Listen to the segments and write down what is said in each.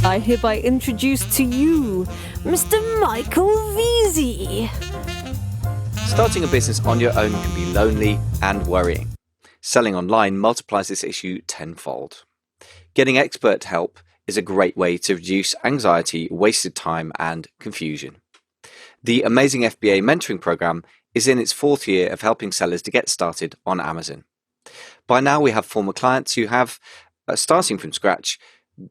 I hereby introduce to you Mr. Michael Veazey. Starting a business on your own can be lonely and worrying. Selling online multiplies this issue tenfold. Getting expert help is a great way to reduce anxiety, wasted time, and confusion. The Amazing FBA mentoring program is in its fourth year of helping sellers to get started on Amazon. By now, we have former clients who have, starting from scratch,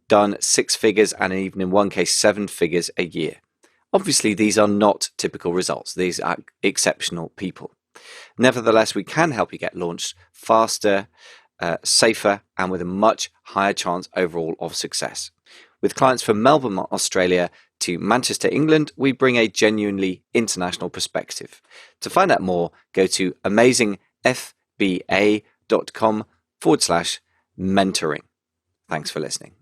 done 6 figures and even in one case 7 figures a year. Obviously, these are not typical results. These are exceptional people. Nevertheless, we can help you get launched faster, safer, and with a much higher chance overall of success. With clients from Melbourne, Australia to Manchester, England, we bring a genuinely international perspective. To find out more, go to amazingfba.com/mentoring. Thanks for listening.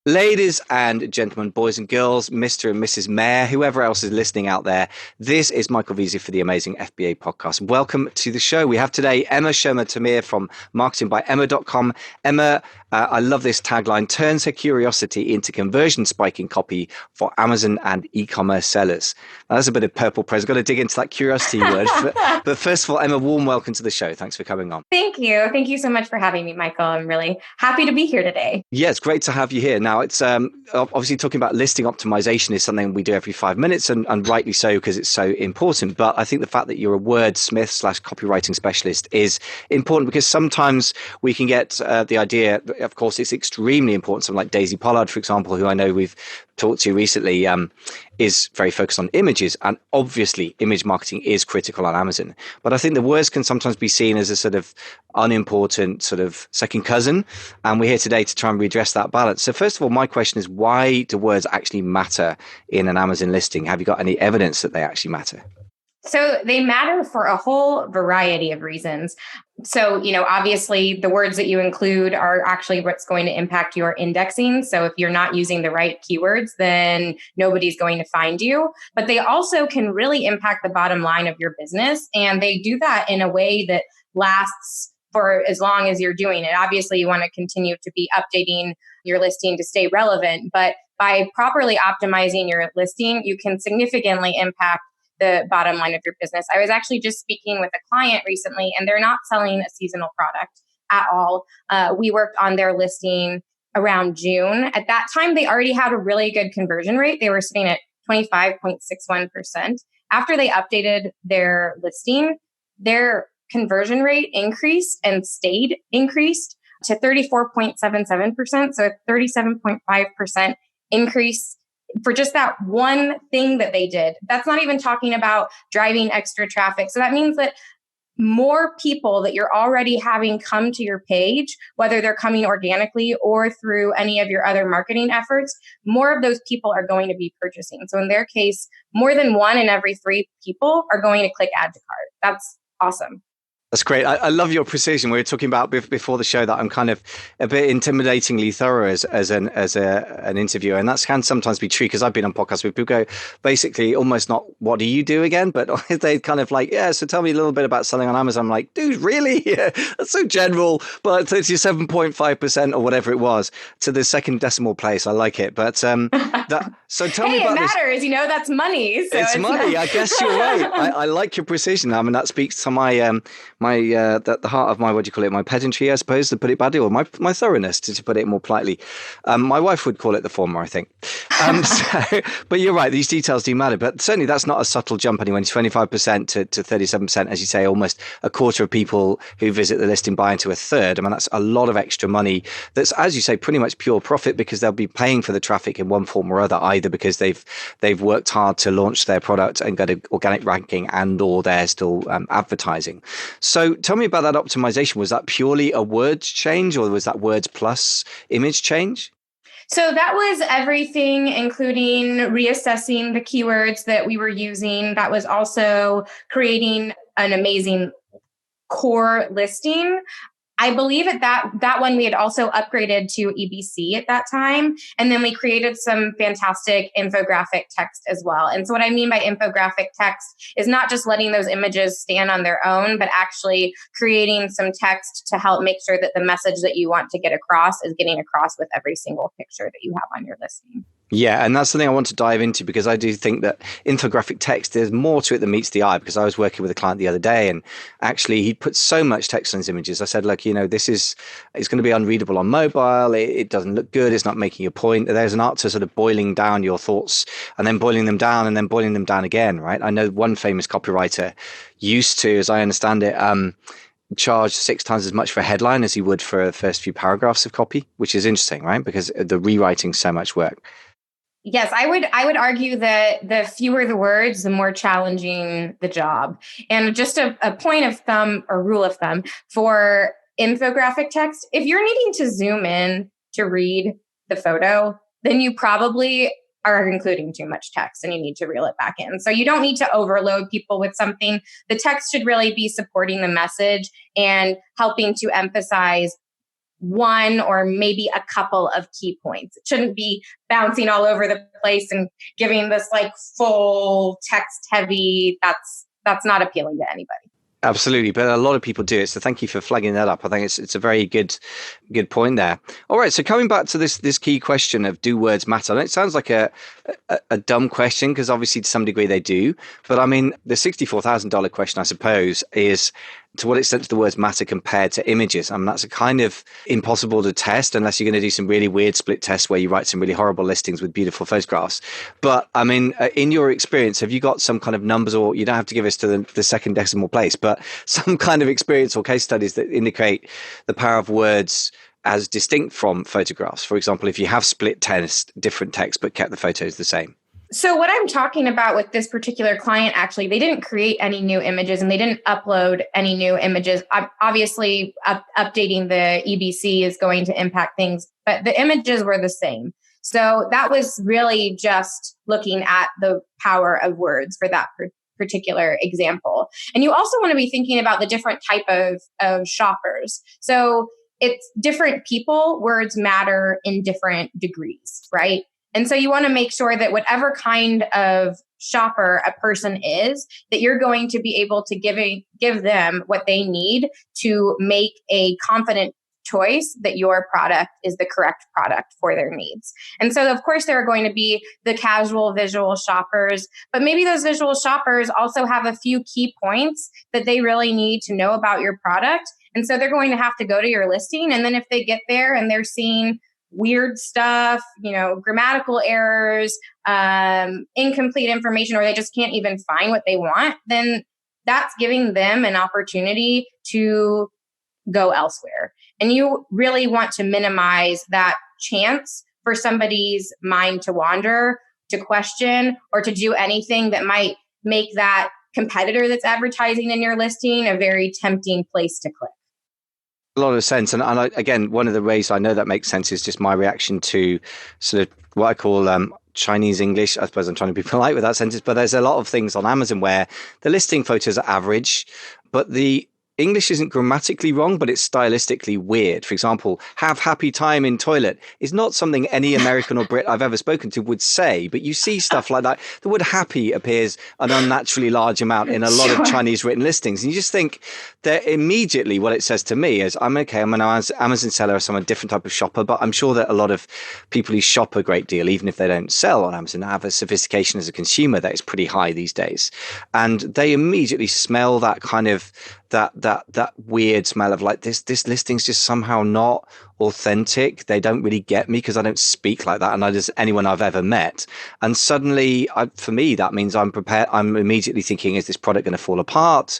Ladies and gentlemen, boys and girls, Mr. and Mrs. Mayor, whoever else is listening out there, this is Michael Veazey for the Amazing FBA podcast. Welcome to the show. We have today Emma Schermer Tamir from marketingbyemma.com. Emma, I love this tagline, turns her curiosity into conversion spiking copy for Amazon and e-commerce sellers. Now, that's a bit of purple prose. I've got to dig into that curiosity word. But first of all, Emma, warm welcome to the show. Thanks for coming on. Thank you. Thank you so much for having me, Michael. I'm really happy to be here today. Yeah, it's great to have you here. Now, it's obviously talking about listing optimization is something we do every 5 minutes, and rightly so because it's so important. But I think the fact that you're a wordsmith / copywriting specialist is important because sometimes we can get the idea, of course, it's extremely important. Someone like Daisy Pollard, for example, who I know we've talked to recently, is very focused on images. And obviously, image marketing is critical on Amazon. But I think the words can sometimes be seen as a sort of unimportant sort of second cousin. And we're here today to try and redress that balance. So first of all, my question is, why do words actually matter in an Amazon listing? Have you got any evidence that they actually matter? So they matter for a whole variety of reasons. So, obviously the words that you include are actually what's going to impact your indexing. So if you're not using the right keywords, then nobody's going to find you. But they also can really impact the bottom line of your business. And they do that in a way that lasts for as long as you're doing it. Obviously, you want to continue to be updating your listing to stay relevant. But by properly optimizing your listing, you can significantly impact the bottom line of your business. I was actually just speaking with a client recently, and they're not selling a seasonal product at all. We worked on their listing around June. At that time, they already had a really good conversion rate. They were sitting at 25.61%. After they updated their listing, their conversion rate increased and stayed increased to 34.77%. So a 37.5% increase for just that one thing that they did. That's not even talking about driving extra traffic. So that means that more people that you're already having come to your page, whether they're coming organically or through any of your other marketing efforts, more of those people are going to be purchasing. So in their case, more than 1 in every 3 people are going to click add to cart. That's awesome. That's great. I love your precision. We were talking about before the show that I'm kind of a bit intimidatingly thorough as an interviewer, and that can sometimes be true because I've been on podcasts where people go basically almost not what do you do again, but they kind of like, yeah, so tell me a little bit about selling on Amazon. I'm like, dude, really? Yeah, that's so general. But it's your 7.5% or whatever it was to the second decimal place. I like it. But so tell me about it this. matters. That's money. So it's money. I guess you're right. I like your precision. I mean, that speaks to my the heart of my, what do you call it, my pedantry, I suppose, to put it badly, or my thoroughness, to put it more politely. My wife would call it the former, I think. But you're right, these details do matter. But certainly that's not a subtle jump anyway. 25% to 37%, as you say, almost a quarter of people who visit the listing buy into a third. I mean, that's a lot of extra money. That's, as you say, pretty much pure profit because they'll be paying for the traffic in one form or other, either because they've worked hard to launch their product and get an organic ranking, and or they're still advertising. So tell me about that optimization. Was that purely a words change, or was that words plus image change? So that was everything, including reassessing the keywords that we were using. That was also creating an amazing core listing. I believe at that one, we had also upgraded to EBC at that time. And then we created some fantastic infographic text as well. And so what I mean by infographic text is not just letting those images stand on their own, but actually creating some text to help make sure that the message that you want to get across is getting across with every single picture that you have on your listing. Yeah, and that's something I want to dive into, because I do think that infographic text, there's more to it than meets the eye, because I was working with a client the other day, and actually he put so much text on his images. I said, look, it's going to be unreadable on mobile. It doesn't look good. It's not making a point. There's an art to sort of boiling down your thoughts and then boiling them down and then boiling them down again, right? I know one famous copywriter used to, as I understand it, charge 6 times as much for a headline as he would for the first few paragraphs of copy, which is interesting, right? Because the rewriting's so much work. Yes, I would argue that the fewer the words, the more challenging the job. And just a point of thumb or rule of thumb for infographic text, if you're needing to zoom in to read the photo, then you probably are including too much text and you need to reel it back in. So you don't need to overload people with something. The text should really be supporting the message and helping to emphasize one or maybe a couple of key points. It shouldn't be bouncing all over the place and giving this like full text heavy. That's not appealing to anybody. Absolutely, but a lot of people do it. So thank you for flagging that up. I think it's a very good point there. All right, so coming back to this key question of, do words matter? And it sounds like a dumb question, because obviously to some degree they do. But I mean, the $64,000 question, I suppose, is, to what extent do the words matter compared to images? I mean, that's a kind of impossible to test unless you're going to do some really weird split tests where you write some really horrible listings with beautiful photographs. But I mean, in your experience, have you got some kind of numbers, or you don't have to give us to the second decimal place, but some kind of experience or case studies that indicate the power of words as distinct from photographs? For example, if you have split different text but kept the photos the same. So what I'm talking about with this particular client, actually, they didn't create any new images and they didn't upload any new images. Obviously, updating the EBC is going to impact things, but the images were the same. So that was really just looking at the power of words for that particular example. And you also want to be thinking about the different type of shoppers. So it's different people, words matter in different degrees, right? And so you want to make sure that whatever kind of shopper a person is, that you're going to be able to give them what they need to make a confident choice that your product is the correct product for their needs. And so, of course, there are going to be the casual visual shoppers, but maybe those visual shoppers also have a few key points that they really need to know about your product. And so they're going to have to go to your listing. And then if they get there and they're seeing weird stuff, grammatical errors, incomplete information, or they just can't even find what they want, then that's giving them an opportunity to go elsewhere. And you really want to minimize that chance for somebody's mind to wander, to question, or to do anything that might make that competitor that's advertising in your listing a very tempting place to click. A lot of sense. And again, one of the ways I know that makes sense is just my reaction to sort of what I call Chinese English. I suppose I'm trying to be polite with that sentence, but there's a lot of things on Amazon where the listing photos are average, but the English isn't grammatically wrong, but it's stylistically weird. For example, have happy time in toilet is not something any American or Brit I've ever spoken to would say, but you see stuff like that. The word happy appears an unnaturally large amount in a lot of Chinese written listings. And you just think that immediately what it says to me is, I'm an Amazon seller, so I'm a different type of shopper, but I'm sure that a lot of people who shop a great deal, even if they don't sell on Amazon, have a sophistication as a consumer that is pretty high these days. And they immediately smell that kind of that weird smell of like this listing's just somehow not authentic. They don't really get me because I don't speak like that, and I just anyone I've ever met. And suddenly, for me, that means I'm prepared. I'm immediately thinking, is this product going to fall apart?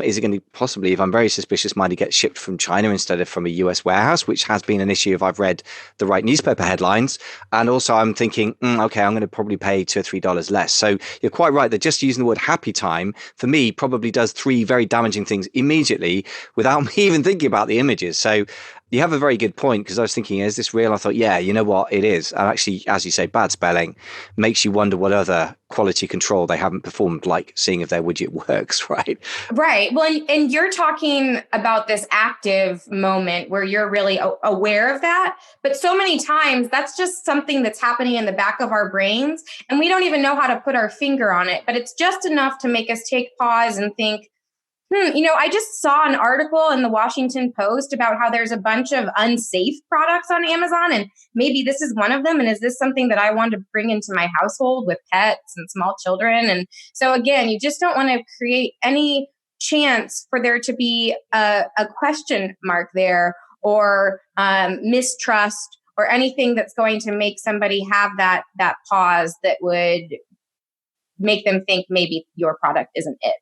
Is it going to possibly, if I'm very suspicious minded, get shipped from China instead of from a US warehouse, which has been an issue if I've read the right newspaper headlines. And also I'm thinking, okay, I'm going to probably pay $2 or $3 less. So you're quite right that just using the word happy time for me probably does 3 very damaging things immediately without me even thinking about the images. So You have a very good point, because I was thinking, is this real? I thought, yeah, you know what, it is. And actually, as you say, bad spelling makes you wonder what other quality control they haven't performed, like seeing if their widget works, right? Right. Well, and you're talking about this active moment where you're really aware of that. But so many times that's just something that's happening in the back of our brains, and we don't even know how to put our finger on it. But it's just enough to make us take pause and think, I just saw an article in the Washington Post about how there's a bunch of unsafe products on Amazon, and maybe this is one of them. And is this something that I want to bring into my household with pets and small children? And so again, you just don't want to create any chance for there to be a question mark there, or mistrust, or anything that's going to make somebody have that pause that would make them think maybe your product isn't it.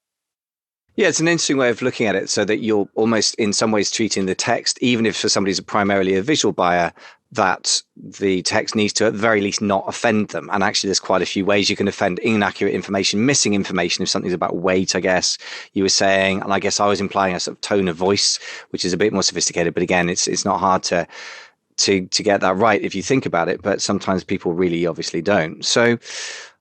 Yeah, it's an interesting way of looking at it, so that you're almost in some ways treating the text, even if for somebody who's primarily a visual buyer, that the text needs to at the very least not offend them. And actually, there's quite a few ways you can offend: inaccurate information, missing information, if something's about weight, I guess you were saying. And I guess I was implying a sort of tone of voice, which is a bit more sophisticated. But again, it's not hard to get that right if you think about it. But sometimes people really obviously don't. So,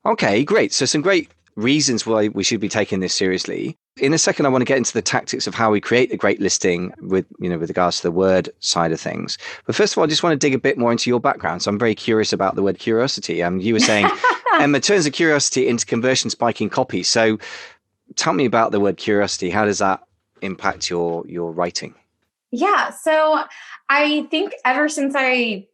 okay, great. So some great reasons why we should be taking this seriously. In a second, I want to get into the tactics of how we create a great listing with regards to the word side of things. But first of all, I just want to dig a bit more into your background. So I'm very curious about the word curiosity. You were saying, Emma turns a curiosity into conversion spiking copy. So tell me about the word curiosity. How does that impact your writing? Yeah. So I think ever since I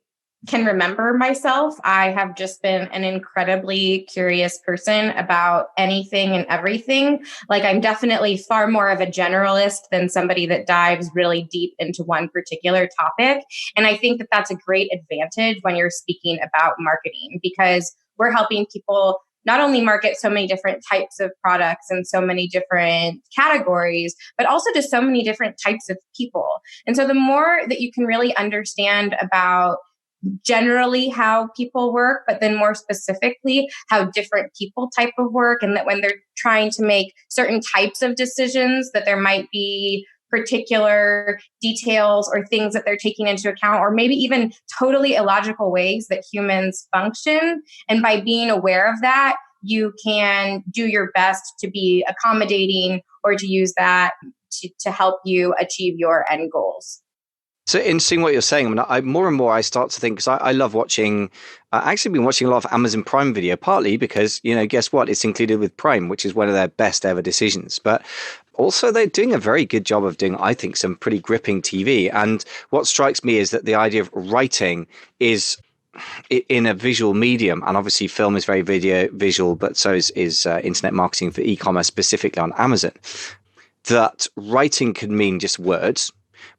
can remember myself, I have just been an incredibly curious person about anything and everything. Like, I'm definitely far more of a generalist than somebody that dives really deep into one particular topic. And I think that that's a great advantage when you're speaking about marketing, because we're helping people not only market so many different types of products and so many different categories, but also to so many different types of people. And so the more that you can really understand about generally how people work, but then more specifically how different people type of work, and that when they're trying to make certain types of decisions, that there might be particular details or things that they're taking into account, or maybe even totally illogical ways that humans function. And by being aware of that, you can do your best to be accommodating, or to use that to help you achieve your end goals. So interesting what you're saying. More and more I start to think, because I love watching, actually been watching a lot of Amazon Prime Video, partly because, guess what? It's included with Prime, which is one of their best ever decisions. But also they're doing a very good job of doing, I think, some pretty gripping TV. And what strikes me is that the idea of writing is in a visual medium, and obviously film is very visual, but so is internet marketing for e-commerce, specifically on Amazon, that writing can mean just words,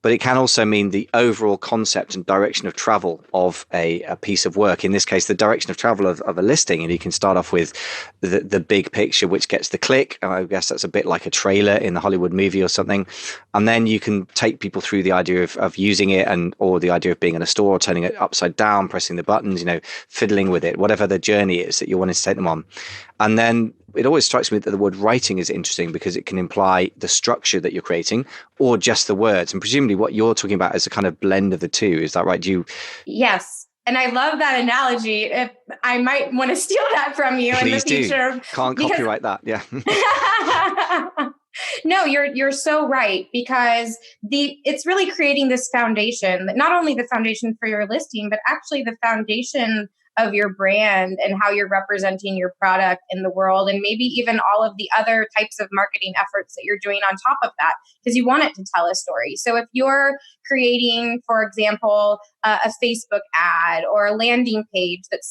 but it can also mean the overall concept and direction of travel of a piece of work. In this case, the direction of travel of a listing. And you can start off with the big picture, which gets the click. I guess that's a bit like a trailer in the Hollywood movie or something. And then you can take people through the idea of using it, or the idea of being in a store, turning it upside down, pressing the buttons, fiddling with it, whatever the journey is that you're wanting to take them on. And then it always strikes me that the word writing is interesting, because it can imply the structure that you're creating, or just the words. And presumably what you're talking about is a kind of blend of the two. Is that right? Yes. And I love that analogy. I might want to steal that from you in the future. Do. Can't copyright that. Yeah. No, you're so right, because it's really creating this foundation, not only the foundation for your listing, but actually the foundation of your brand and how you're representing your product in the world, and maybe even all of the other types of marketing efforts that you're doing on top of that, because you want it to tell a story. So if you're creating, for example, a Facebook ad or a landing page that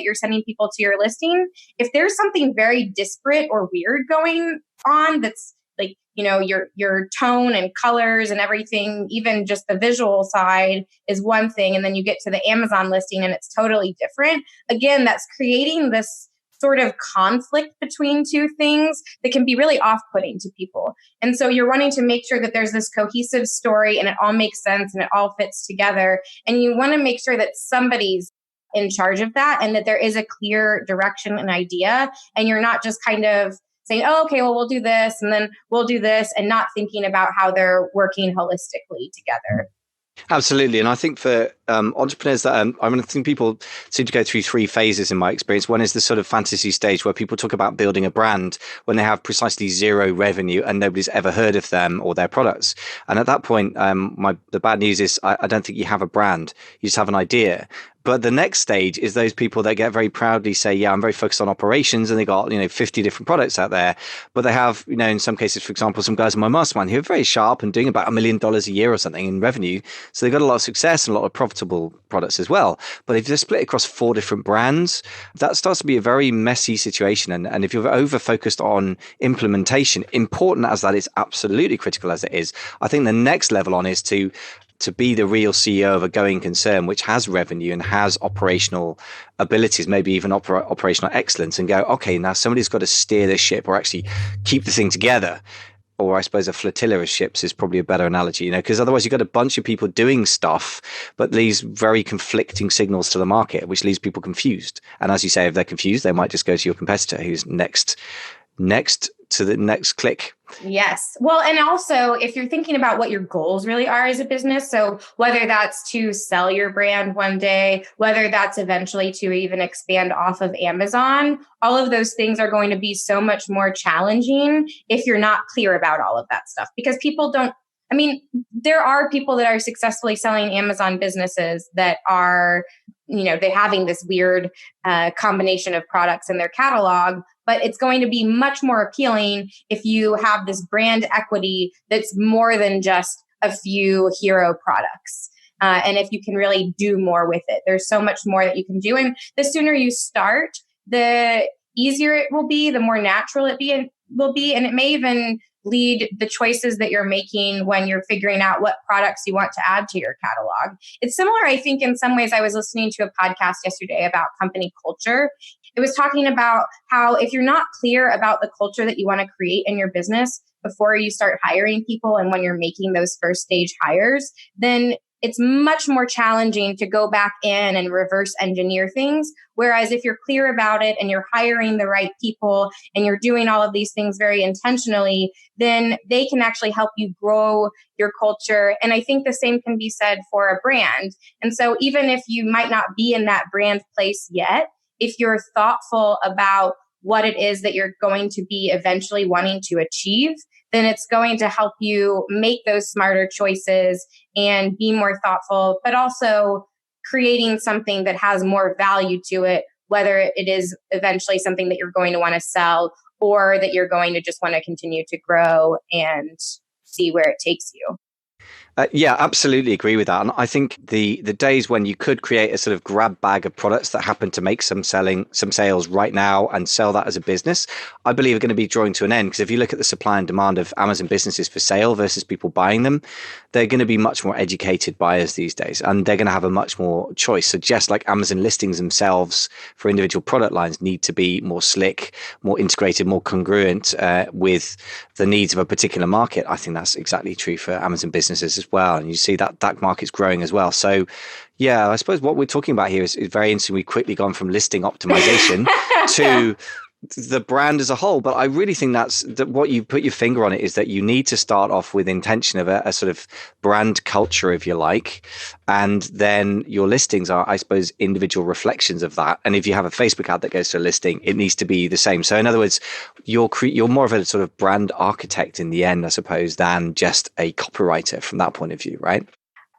you're sending people to your listing, if there's something very disparate or weird going on, that's like, your tone and colors and everything, even just the visual side is one thing. And then you get to the Amazon listing and it's totally different. Again, that's creating this sort of conflict between two things that can be really off-putting to people. And so you're wanting to make sure that there's this cohesive story and it all makes sense and it all fits together. And you want to make sure that somebody's in charge of that, and that there is a clear direction and idea. And you're not just kind of saying, oh, okay, well, we'll do this and then we'll do this, and not thinking about how they're working holistically together. Absolutely. And I think for entrepreneurs that I think people seem to go through three phases in my experience. One is the sort of fantasy stage where people talk about building a brand when they have precisely zero revenue and nobody's ever heard of them or their products. And at that point, the bad news is I don't think you have a brand. You just have an idea. But the next stage is those people that get very proudly say, yeah, I'm very focused on operations, and they got, 50 different products out there. But they have, in some cases, for example, some guys in my mastermind who are very sharp and doing about $1 million a year or something in revenue. So they've got a lot of success and a lot of profitable products as well. But if they're split across 4 different brands, that starts to be a very messy situation. And if you're over focused on implementation, important as that is, absolutely critical as it is, I think the next level on is to be the real CEO of a going concern, which has revenue and has operational abilities, maybe even operational excellence, and go, okay, now somebody's got to steer this ship or actually keep the thing together. Or I suppose a flotilla of ships is probably a better analogy, because otherwise you've got a bunch of people doing stuff, but leaves very conflicting signals to the market, which leaves people confused. And as you say, if they're confused, they might just go to your competitor who's next to the next click. Yes. Well, and also if you're thinking about what your goals really are as a business, so whether that's to sell your brand one day, whether that's eventually to even expand off of Amazon, all of those things are going to be so much more challenging if you're not clear about all of that stuff, because people don't, there are people that are successfully selling Amazon businesses that are, they're having this weird combination of products in their catalog, but it's going to be much more appealing if you have this brand equity that's more than just a few hero products. And if you can really do more with it, there's so much more that you can do. And the sooner you start, the easier it will be, the more natural it will be. And it may even lead the choices that you're making when you're figuring out what products you want to add to your catalog. It's similar, I think, in some ways. I was listening to a podcast yesterday about company culture. It was talking about how if you're not clear about the culture that you want to create in your business before you start hiring people and when you're making those first stage hires, then it's much more challenging to go back in and reverse engineer things. Whereas if you're clear about it and you're hiring the right people and you're doing all of these things very intentionally, then they can actually help you grow your culture. And I think the same can be said for a brand. And so even if you might not be in that brand place yet, if you're thoughtful about what it is that you're going to be eventually wanting to achieve, then it's going to help you make those smarter choices and be more thoughtful, but also creating something that has more value to it, whether it is eventually something that you're going to want to sell or that you're going to just want to continue to grow and see where it takes you. Yeah, absolutely agree with that. And I think the days when you could create a sort of grab bag of products that happen to make some sales right now and sell that as a business, I believe are going to be drawing to an end. Because if you look at the supply and demand of Amazon businesses for sale versus people buying them, they're going to be much more educated buyers these days, and they're going to have a much more choice. So just like Amazon listings themselves for individual product lines need to be more slick, more integrated, more congruent with the needs of a particular market, I think that's exactly true for Amazon businesses as well. And you see that market's growing as well. So yeah, I suppose what we're talking about here is very interesting. We've quickly gone from listing optimization to the brand as a whole. But I really think that what you put your finger on it is that you need to start off with intention of a sort of brand culture, if you like. And then your listings are, I suppose, individual reflections of that. And if you have a Facebook ad that goes to a listing, it needs to be the same. So in other words, you're more of a sort of brand architect in the end, I suppose, than just a copywriter from that point of view, right?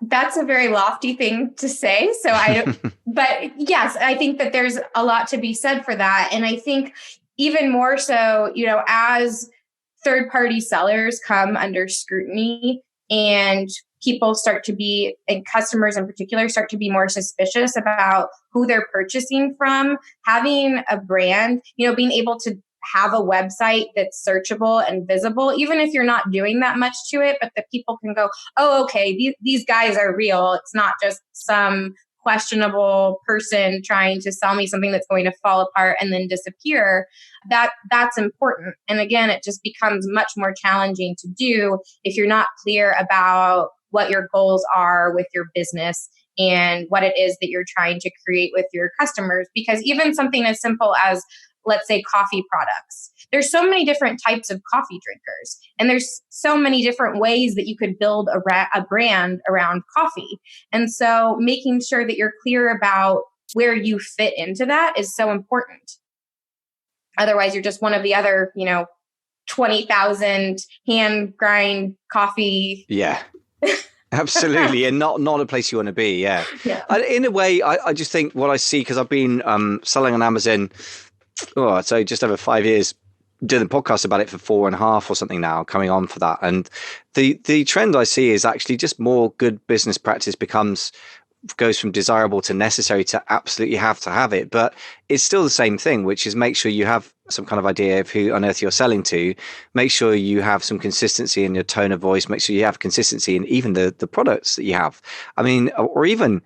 That's a very lofty thing to say. But yes, I think that there's a lot to be said for that. And I think even more so, as third-party sellers come under scrutiny and people and customers in particular start to be more suspicious about who they're purchasing from, having a brand, being able to have a website that's searchable and visible, even if you're not doing that much to it, but that people can go, oh, okay, these guys are real. It's not just some questionable person trying to sell me something that's going to fall apart and then disappear. That's important. And again, it just becomes much more challenging to do if you're not clear about what your goals are with your business and what it is that you're trying to create with your customers. Because even something as simple as let's say, coffee products. There's so many different types of coffee drinkers, and there's so many different ways that you could build a brand around coffee. And so making sure that you're clear about where you fit into that is so important. Otherwise, you're just one of the other, 20,000 hand grind coffee. Yeah. Absolutely. And not a place you want to be. Yeah. Yeah. In a way, I just think what I see, because I've been selling on Amazon, so just over 5 years, doing the podcast about it for 4.5 or something now, coming on for that. And the trend I see is actually just more good business practice goes from desirable to necessary to absolutely have to have it. But it's still the same thing, which is make sure you have some kind of idea of who on earth you're selling to, make sure you have some consistency in your tone of voice, make sure you have consistency in even the products that you have. I mean, or even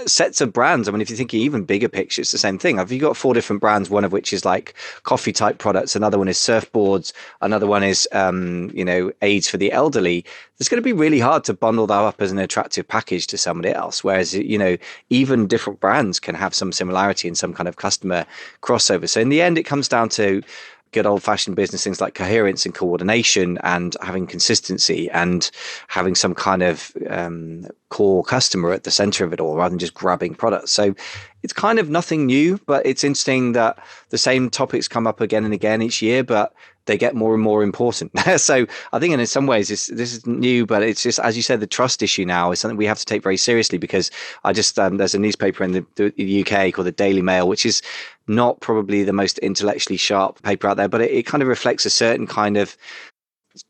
sets of brands. I mean, if you think even bigger picture, it's the same thing. Have you got 4 different brands, one of which is like coffee type products, another one is surfboards, another one is aids for the elderly. It's going to be really hard to bundle that up as an attractive package to somebody else. Whereas, even different brands can have some similarity and some kind of customer crossover. So in the end, it comes down to good old-fashioned business things like coherence and coordination and having consistency and having some kind of core customer at the center of it all, rather than just grabbing products. So it's kind of nothing new, but it's interesting that the same topics come up again and again each year, but they get more and more important. So I think in some ways this is new, but it's just, as you said, the trust issue now is something we have to take very seriously, because I just there's a newspaper in the UK called the Daily Mail, which is not probably the most intellectually sharp paper out there, but it kind of reflects a certain kind of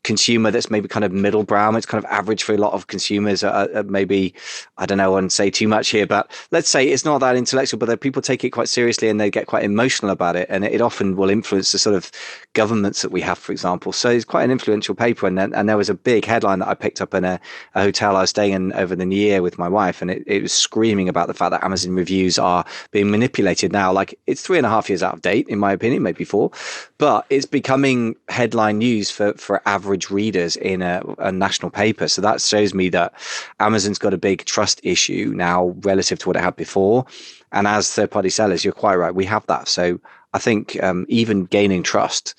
consumer that's maybe kind of middle brow. It's kind of average for a lot of consumers. Maybe, I don't know, I wouldn't say too much here, but let's say it's not that intellectual, but people take it quite seriously and they get quite emotional about it. And it often will influence the sort of governments that we have, for example. So it's quite an influential paper. And there was a big headline that I picked up in a hotel I was staying in over the new year with my wife. And it was screaming about the fact that Amazon reviews are being manipulated now. Like, it's 3.5 years out of date, in my opinion, maybe 4, but it's becoming headline news for average readers in a national paper. So that shows me that Amazon's got a big trust issue now relative to what it had before. And as third-party sellers, you're quite right, we have that. So I think even gaining trust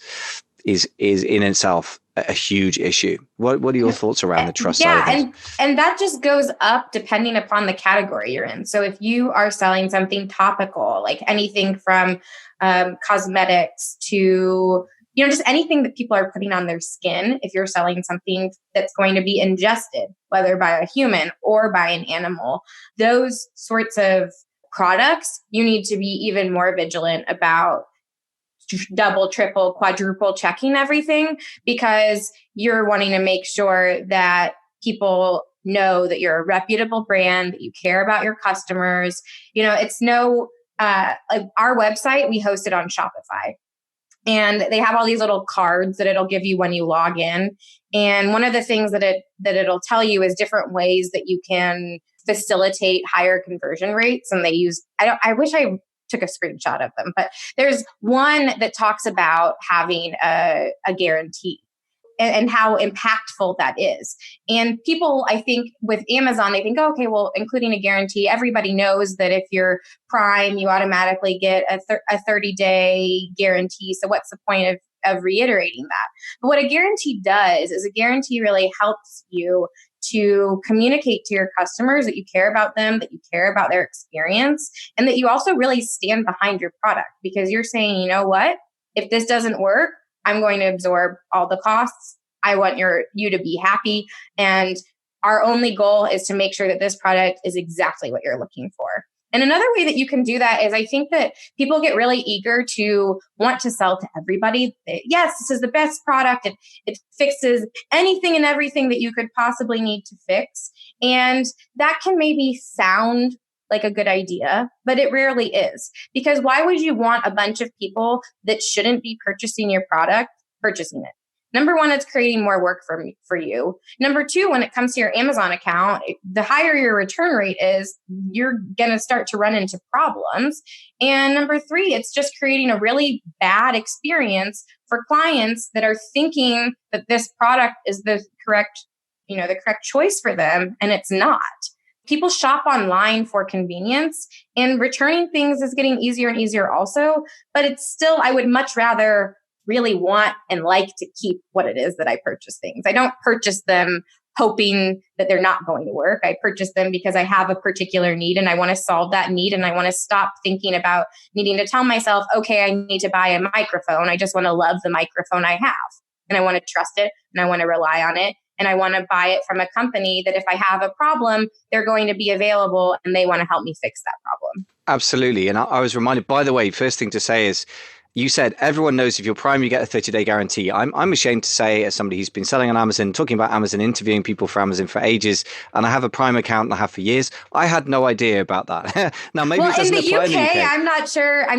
is in itself a huge issue. What are your thoughts around the trust side of things? and that just goes up depending upon the category you're in. So if you are selling something topical, like anything from cosmetics to just anything that people are putting on their skin, if you're selling something that's going to be ingested, whether by a human or by an animal, those sorts of products, you need to be even more vigilant about double, triple, quadruple checking everything, because you're wanting to make sure that people know that you're a reputable brand, that you care about your customers. It's like our website, we host it on Shopify. And they have all these little cards that it'll give you when you log in. And one of the things that it'll tell you is different ways that you can facilitate higher conversion rates. And they use, I wish I took a screenshot of them, but there's one that talks about having a guarantee and how impactful that is. And people, I think with Amazon, they think, oh, okay, well, including a guarantee, everybody knows that if you're Prime, you automatically get a 30-day guarantee. So what's the point of reiterating that? But what a guarantee does is a guarantee really helps you to communicate to your customers that you care about them, that you care about their experience, and that you also really stand behind your product, because you're saying, you know what, if this doesn't work, I'm going to absorb all the costs. I want you to be happy. And our only goal is to make sure that this product is exactly what you're looking for. And another way that you can do that is, I think that people get really eager to want to sell to everybody. Yes, this is the best product. It fixes anything and everything that you could possibly need to fix. And that can maybe sound like a good idea, but it rarely is. Because why would you want a bunch of people that shouldn't be purchasing your product purchasing it? Number one, it's creating more work for you. Number two, when it comes to your Amazon account, the higher your return rate is, you're going to start to run into problems. And number three, it's just creating a really bad experience for clients that are thinking that this product is the correct choice for them, and it's not. People shop online for convenience, and returning things is getting easier and easier also. But it's still, I would much rather really want and like to keep what it is that I purchase things. I don't purchase them hoping that they're not going to work. I purchase them because I have a particular need and I want to solve that need. And I want to stop thinking about needing to tell myself, okay, I need to buy a microphone. I just want to love the microphone I have. And I want to trust it and I want to rely on it. And I want to buy it from a company that if I have a problem, they're going to be available and they want to help me fix that problem. Absolutely. And I was reminded, by the way, first thing to say is, you said everyone knows if you're Prime, you get a 30-day guarantee. I'm ashamed to say, as somebody who's been selling on Amazon, talking about Amazon, interviewing people for Amazon for ages, and I have a Prime account and I have for years. I had no idea about that. Now, maybe it doesn't apply in the UK. I'm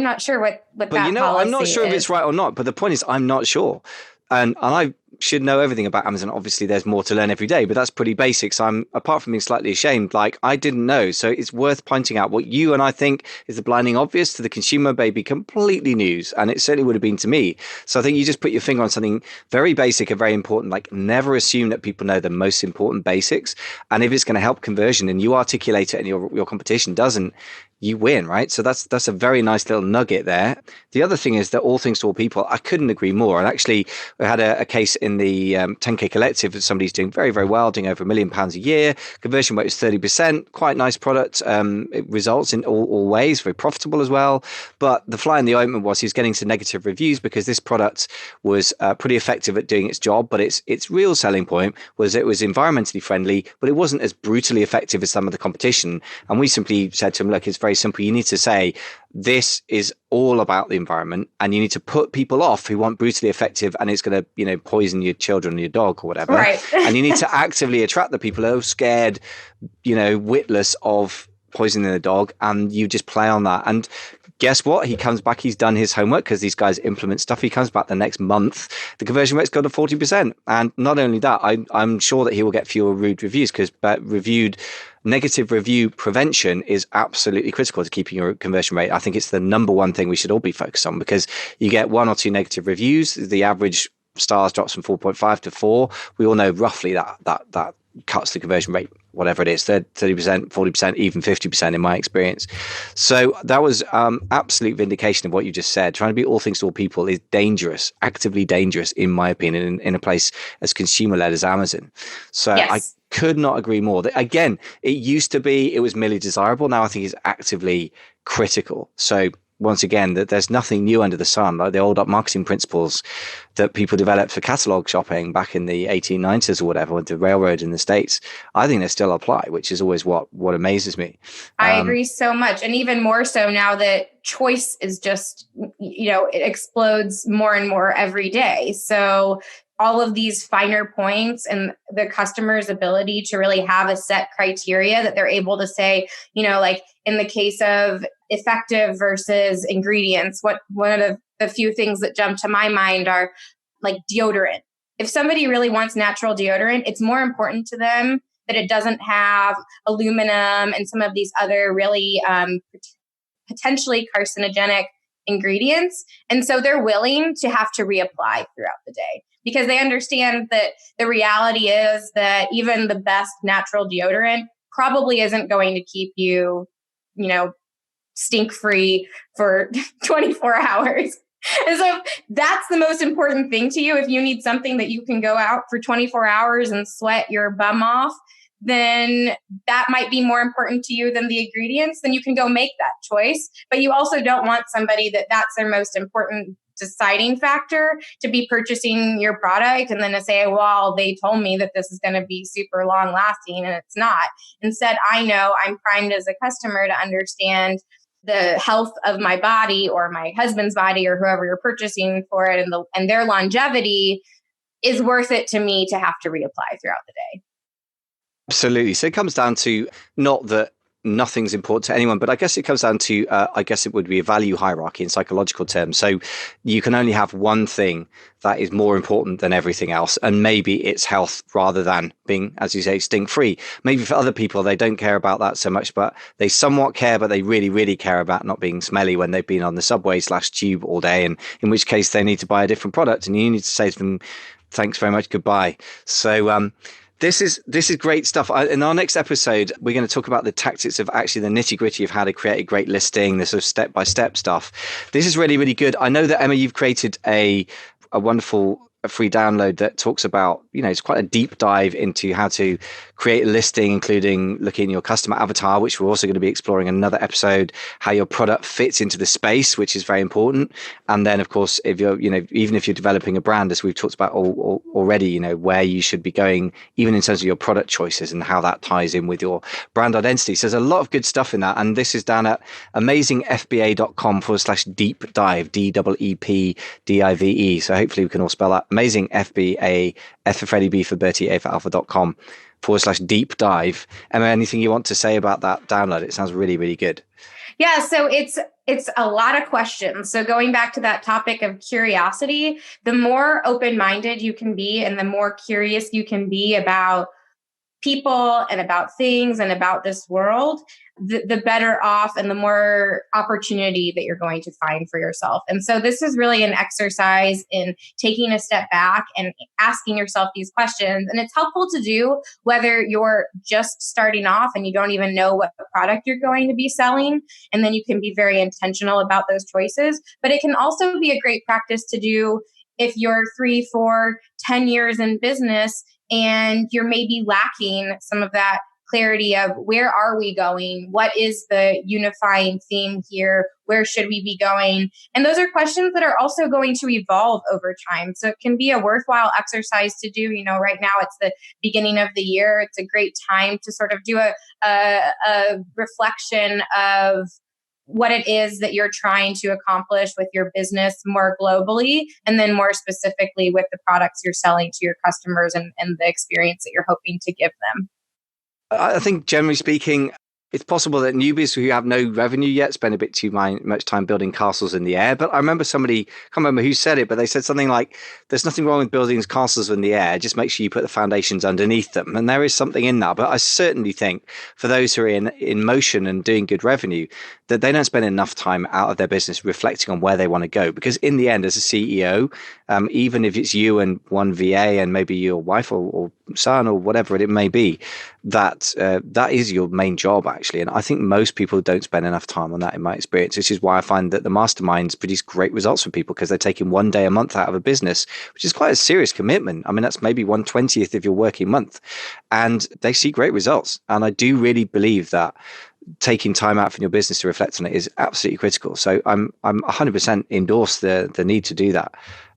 not sure what but that you know, policy I'm not sure is. if it's right or not. But the point is, I'm not sure. And I should know everything about Amazon. Obviously, there's more to learn every day, but that's pretty basic. So I'm, apart from being slightly ashamed, like I didn't know. So it's worth pointing out what you and I think is the blinding obvious to the consumer may be completely news. And it certainly would have been to me. So I think you just put your finger on something very basic and very important. Like never assume that people know the most important basics. And if it's going to help conversion and you articulate it and your competition doesn't, you win, right? So that's a very nice little nugget there. The other thing is that all things to all people, I couldn't agree more. And actually, we had a case in the 10K Collective that somebody's doing very, very well, doing over £1 million a year. Conversion rate is 30%, quite nice product. It results in all ways, very profitable as well. But the fly in the ointment was he's getting some negative reviews because this product was pretty effective at doing its job. But its real selling point was it was environmentally friendly, but it wasn't as brutally effective as some of the competition. And we simply said to him, look, it's very simple. You need to say this is all about the environment, and you need to put people off who want brutally effective, and it's going to poison your children or your dog or whatever. Right. And you need to actively attract the people who are scared, witless of poisoning the dog, and you just play on that. And guess what? He comes back, he's done his homework because these guys implement stuff. He comes back the next month, the conversion rate's gone to 40%. And not only that, I'm sure that he will get fewer rude reviews because negative review prevention is absolutely critical to keeping your conversion rate. I think it's the number one thing we should all be focused on, because you get 1 or 2 negative reviews, the average stars drops from 4.5 to 4. We all know roughly that cuts the conversion rate, whatever it is, 30%, 40%, even 50% in my experience. So that was absolute vindication of what you just said. Trying to be all things to all people is dangerous, actively dangerous, in my opinion, in a place as consumer-led as Amazon. So yes. I could not agree more. Again, it used to be, it was merely desirable. Now I think it's actively critical. So once again, that there's nothing new under the sun, like the old marketing principles that people developed for catalog shopping back in the 1890s or whatever, with the railroad in the States. I think they still apply, which is always what amazes me. I agree so much. And even more so now that choice is just, it explodes more and more every day. So all of these finer points and the customer's ability to really have a set criteria that they're able to say, like in the case of effective versus ingredients, one of the few things that jump to my mind are like deodorant. If somebody really wants natural deodorant, it's more important to them that it doesn't have aluminum and some of these other really potentially carcinogenic ingredients. And so they're willing to have to reapply throughout the day, because they understand that the reality is that even the best natural deodorant probably isn't going to keep you, stink free for 24 hours. And so that's the most important thing to you. If you need something that you can go out for 24 hours and sweat your bum off, then that might be more important to you than the ingredients. Then you can go make that choice. But you also don't want somebody that's their most important deciding factor to be purchasing your product and then to say, well, they told me that this is going to be super long lasting and it's not. Instead, I know I'm primed as a customer to understand the health of my body or my husband's body or whoever you're purchasing for it, and their longevity is worth it to me to have to reapply throughout the day. Absolutely. So it comes down to not that nothing's important to anyone, but I guess it comes down to, I guess it would be a value hierarchy in psychological terms. So you can only have one thing that is more important than everything else. And maybe it's health rather than being, as you say, stink free. Maybe for other people, they don't care about that so much, but they somewhat care, but they really, really care about not being smelly when they've been on the subway/tube all day. And in which case they need to buy a different product, and you need to say to them, thanks very much, goodbye. So, This is great stuff. In our next episode, we're going to talk about the tactics of actually the nitty-gritty of how to create a great listing, the sort of step-by-step stuff. This is really, really good. I know that, Emma, you've created a wonderful free download that talks about, it's quite a deep dive into how to create a listing, including looking at your customer avatar, which we're also going to be exploring in another episode, how your product fits into the space, which is very important. And then, of course, if you're, even if you're developing a brand, as we've talked about already, where you should be going, even in terms of your product choices and how that ties in with your brand identity. So there's a lot of good stuff in that. And this is down at amazingfba.com/deep dive, DEEPDIVE. So hopefully we can all spell that. Amazing FBA, F for Freddie, B for Bertie, A for Alpha.com/deep dive. Emma, anything you want to say about that download? It sounds really, really good. Yeah, so it's a lot of questions. So going back to that topic of curiosity, the more open-minded you can be and the more curious you can be about people and about things and about this world, the better off and the more opportunity that you're going to find for yourself. And so this is really an exercise in taking a step back and asking yourself these questions. And it's helpful to do whether you're just starting off and you don't even know what product you're going to be selling. And then you can be very intentional about those choices. But it can also be a great practice to do if you're 3, 4, 10 years in business and you're maybe lacking some of that clarity of where are we going? What is the unifying theme here? Where should we be going? And those are questions that are also going to evolve over time. So it can be a worthwhile exercise to do. Right now it's the beginning of the year. It's a great time to sort of do a reflection of what it is that you're trying to accomplish with your business more globally, and then more specifically with the products you're selling to your customers and the experience that you're hoping to give them. I think generally speaking, it's possible that newbies who have no revenue yet spend a bit too much time building castles in the air. But I remember somebody, I can't remember who said it, but they said something like, there's nothing wrong with building castles in the air. Just make sure you put the foundations underneath them. And there is something in that. But I certainly think for those who are in motion and doing good revenue, that they don't spend enough time out of their business reflecting on where they want to go. Because in the end, as a CEO, even if it's you and one VA and maybe your wife or son or whatever it may be, that is your main job, actually. And I think most people don't spend enough time on that, in my experience, which is why I find that the masterminds produce great results for people, because they're taking one day a month out of a business, which is quite a serious commitment. I mean, that's maybe 1/20th of your working month, and they see great results. And I do really believe that taking time out from your business to reflect on it is absolutely critical. So I'm 100% endorse the need to do that.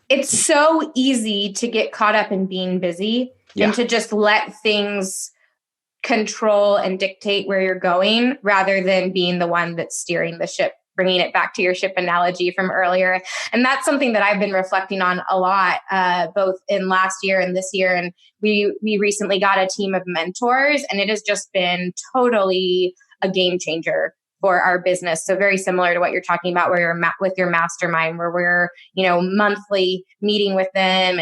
It's so easy to get caught up in being busy and to just let things control and dictate where you're going rather than being the one that's steering the ship, bringing it back to your ship analogy from earlier. And that's something that I've been reflecting on a lot, both in last year and this year. And we recently got a team of mentors, and it has just been totally a game changer for our business. So very similar to what you're talking about, where you're with your mastermind, where we're, monthly meeting with them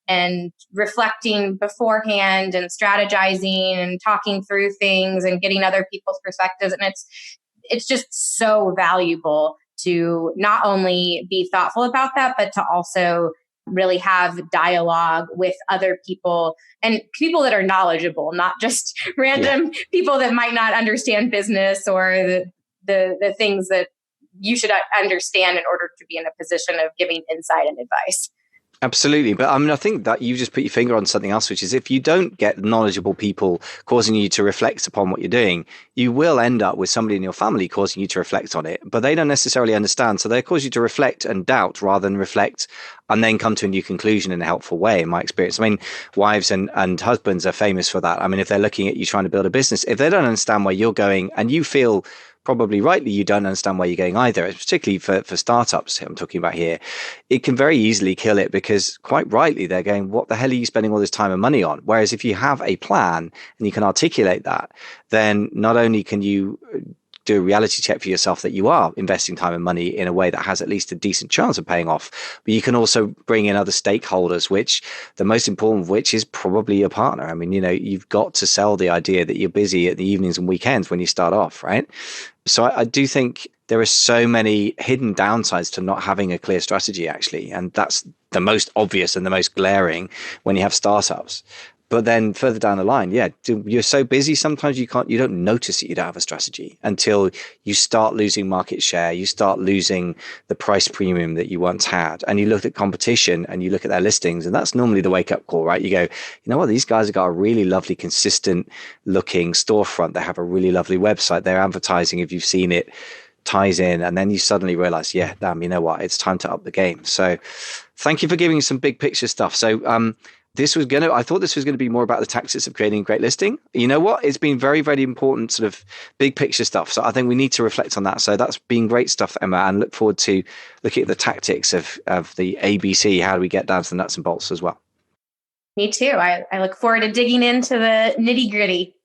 and reflecting beforehand and strategizing and talking through things and getting other people's perspectives. And it's just so valuable to not only be thoughtful about that, but to also really have dialogue with other people and people that are knowledgeable, not just random people that might not understand business or the things that you should understand in order to be in a position of giving insight and advice. Absolutely. But I mean, I think that you just put your finger on something else, which is if you don't get knowledgeable people causing you to reflect upon what you're doing, you will end up with somebody in your family causing you to reflect on it, but they don't necessarily understand. So they cause you to reflect and doubt rather than reflect and then come to a new conclusion in a helpful way, in my experience. I mean, wives and husbands are famous for that. I mean, if they're looking at you trying to build a business, if they don't understand where you're going and you feel probably rightly you don't understand where you're going either, particularly for startups I'm talking about here, it can very easily kill it, because quite rightly they're going, what the hell are you spending all this time and money on? Whereas if you have a plan and you can articulate that, then not only can you do a reality check for yourself that you are investing time and money in a way that has at least a decent chance of paying off, but you can also bring in other stakeholders, which the most important of which is probably your partner. I mean, you've got to sell the idea that you're busy at the evenings and weekends when you start off, right? So I do think there are so many hidden downsides to not having a clear strategy, actually. And that's the most obvious and the most glaring when you have startups. But then further down the line, you're so busy sometimes you don't notice that you don't have a strategy until you start losing market share, you start losing the price premium that you once had, and you look at competition and you look at their listings, and that's normally the wake up call, right? You go, you know what, these guys have got a really lovely, consistent looking storefront. They have a really lovely website. Their advertising, if you've seen it, ties in, and then you suddenly realize, yeah, damn, you know what, it's time to up the game. So thank you for giving some big picture stuff. So I thought this was going to be more about the tactics of creating a great listing. You know what? It's been very, very important sort of big picture stuff. So I think we need to reflect on that. So that's been great stuff, Emma, and look forward to looking at the tactics of the ABC. How do we get down to the nuts and bolts as well? Me too. I look forward to digging into the nitty gritty.